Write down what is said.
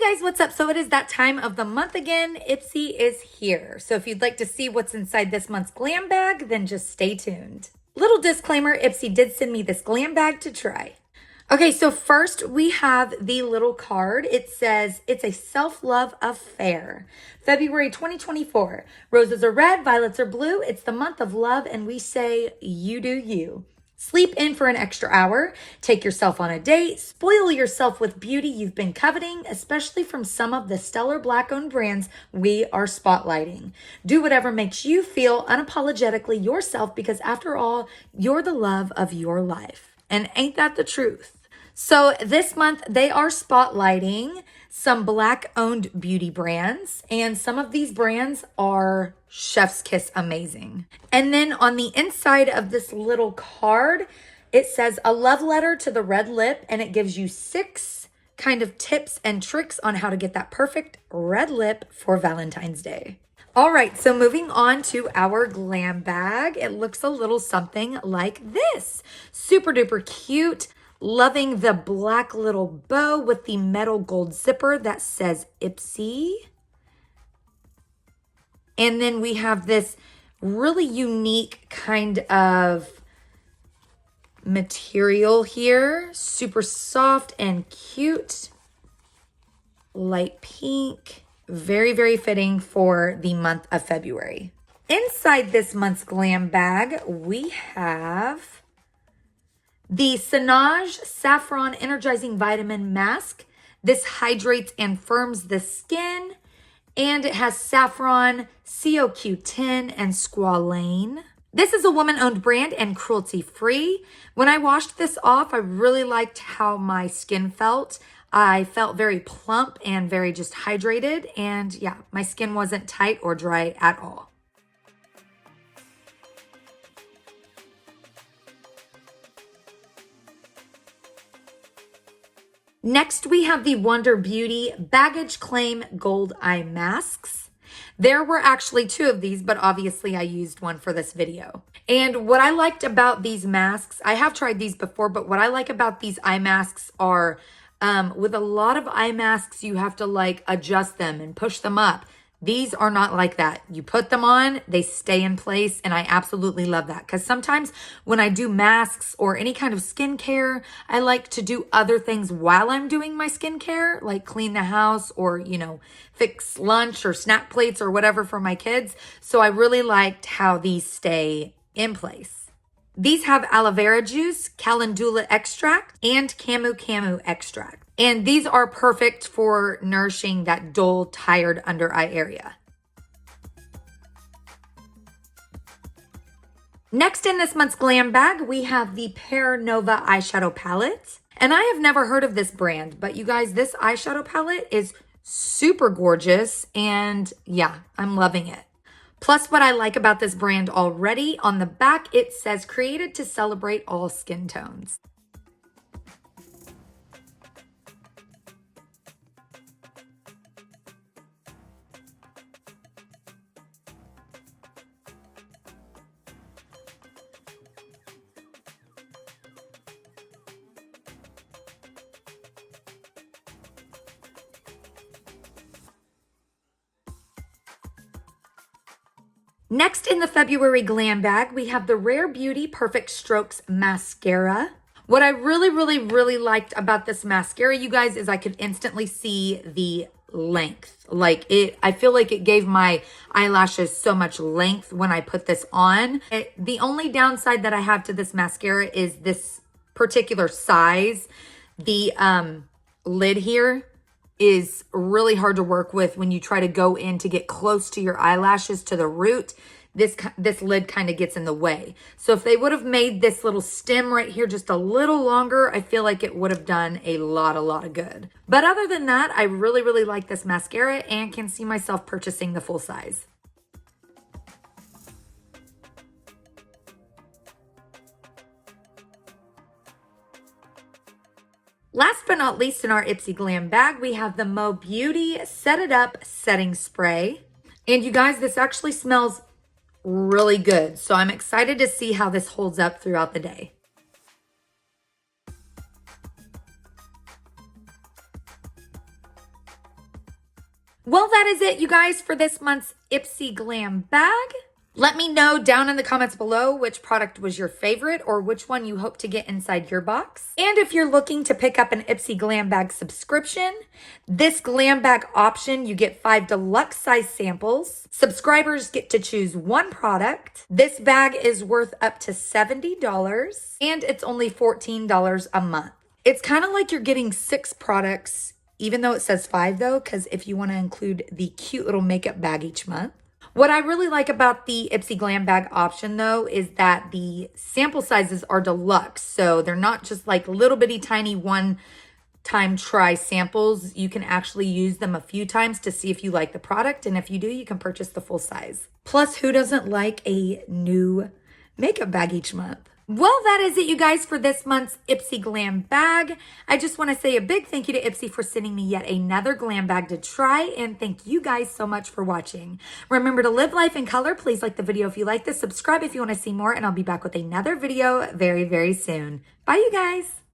Hey guys, what's up? So it is that time of the month again. Ipsy is here. So if you'd like to see what's inside this month's glam bag, then just stay tuned. Little disclaimer, Ipsy did send me this glam bag to try. Okay, so first we have the little card. It says, it's a self-love affair. February 2024. Roses are red, violets are blue. It's the month of love, and we say, you do you. Sleep in for an extra hour, take yourself on a date, spoil yourself with beauty you've been coveting, especially from some of the stellar Black-owned brands we are spotlighting. Do whatever makes you feel unapologetically yourself, because after all, you're the love of your life. And ain't that the truth? So this month they are spotlighting some Black-owned beauty brands, and some of these brands are chef's kiss amazing. And then on the inside of this little card, it says a love letter to the red lip, and it gives you 6 kind of tips and tricks on how to get that perfect red lip for Valentine's Day. All right, so moving on to our glam bag. It looks a little something like this. Super duper cute. Loving the black little bow with the metal gold zipper that says Ipsy. And then we have this really unique kind of material here. Super soft and cute. Light pink. Very, very fitting for the month of February. Inside this month's glam bag, we have the Sinage Saffron Energizing Vitamin Mask. This hydrates and firms the skin. And it has saffron, CoQ10, and squalane. This is a woman-owned brand and cruelty-free. When I washed this off, I really liked how my skin felt. I felt very plump and very just hydrated. And yeah, my skin wasn't tight or dry at all. Next, we have the Wonder Beauty Baggage Claim Gold Eye Masks. There were actually 2 of these, but obviously I used one for this video. And what I liked about these masks, I have tried these before, but what I like about these eye masks are, with a lot of eye masks, you have to like adjust them and push them up. These are not like that. You put them on, they stay in place, and I absolutely love that. Because sometimes when I do masks or any kind of skincare, I like to do other things while I'm doing my skincare, like clean the house or, you know, fix lunch or snack plates or whatever for my kids. So I really liked how these stay in place. These have aloe vera juice, calendula extract, and camu camu extract. And these are perfect for nourishing that dull, tired under eye area. Next in this month's glam bag, we have the Pear Nova eyeshadow palette. And I have never heard of this brand, but you guys, this eyeshadow palette is super gorgeous. And yeah, I'm loving it. Plus, what I like about this brand already, on the back, it says created to celebrate all skin tones. Next in the February glam bag, we have the Rare Beauty Perfect Strokes Mascara. What I really liked about this mascara, you guys, is I could instantly see the length. Like I feel like it gave my eyelashes so much length when I put this on. The only downside that I have to this mascara is this particular size. The lid here is really hard to work with when you try to go in to get close to your eyelashes to the root. This lid kind of gets in the way. So if they would have made this little stem right here just a little longer, I feel like it would have done a lot of good. But other than that, I really like this mascara and can see myself purchasing the full size. Last but not least in our Ipsy Glam bag, we have the Mo Beauty Set It Up Setting Spray. And you guys, this actually smells really good. So I'm excited to see how this holds up throughout the day. Well, that is it, you guys, for this month's Ipsy Glam bag. Let me know down in the comments below which product was your favorite or which one you hope to get inside your box. And if you're looking to pick up an Ipsy Glam Bag subscription, this Glam Bag option, you get 5 deluxe size samples. Subscribers get to choose one product. This bag is worth up to $70 and it's only $14 a month. It's kind of like you're getting 6 products, even though it says 5 though, because if you want to include the cute little makeup bag each month. What I really like about the Ipsy Glam Bag option though is that the sample sizes are deluxe. So they're not just like little bitty tiny one-time try samples. You can actually use them a few times to see if you like the product. And if you do, you can purchase the full size. Plus, who doesn't like a new makeup bag each month? Well, that is it, you guys, for this month's Ipsy Glam Bag. I just want to say a big thank you to Ipsy for sending me yet another glam bag to try, and thank you guys so much for watching. Remember to live life in color. Please like the video if you like this, subscribe if you want to see more, and I'll be back with another video very, very soon. Bye, you guys.